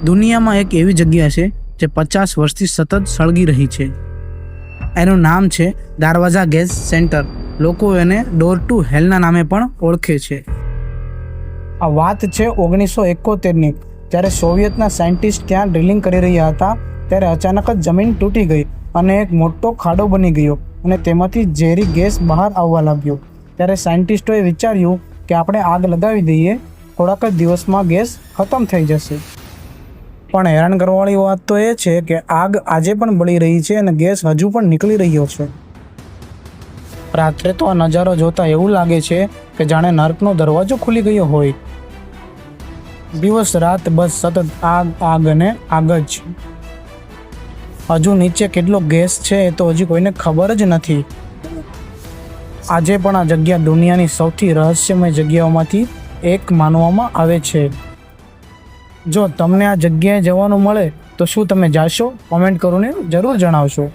દુનિયામાં એક એવી જગ્યા છે જે 50 વર્ષથી સતત સળગી રહી છે. એનું નામ છે દારવાજા ગેસ સેન્ટર. લોકો એને ડોર ટુ હેલના નામે પણ ઓળખે છે. આ વાત છે 1971ની, જ્યારે સોવિયતના સાયન્ટિસ્ટ ત્યાં ડ્રિલિંગ કરી રહ્યા હતા ત્યારે અચાનક જ જમીન તૂટી ગઈ અને એક મોટો ખાડો બની ગયો અને તેમાંથી ઝેરી ગેસ બહાર આવવા લાગ્યો. ત્યારે સાયન્ટિસ્ટોએ વિચાર્યું કે આપણે આગ લગાવી દઈએ, થોડાક જ દિવસમાં ગેસ ખતમ થઈ જશે. પણ હેરાન કરવાવાળી વાત તો એ છે કે આગ આજે પણ બળી રહી છે અને ગેસ હજુ પણ નીકળી રહ્યો છે. રાત્રે તો આ નજારો જોતા એવું લાગે છે કે જાણે નર્કનો દરવાજો ખુલી ગયો હોય. દિવસ રાત બસ સતત આગ આગ અને આગ જ. હજુ નીચે કેટલો ગેસ છે એ તો હજી કોઈને ખબર જ નથી. આજે પણ આ જગ્યા દુનિયાની સૌથી રહસ્યમય જગ્યાઓમાંથી એક માનવામાં આવે છે. જો તમને આ જગ્યાએ જવાનું મળે તો શું તમે જાશો? કોમેન્ટ કરીને જરૂર જણાવશો.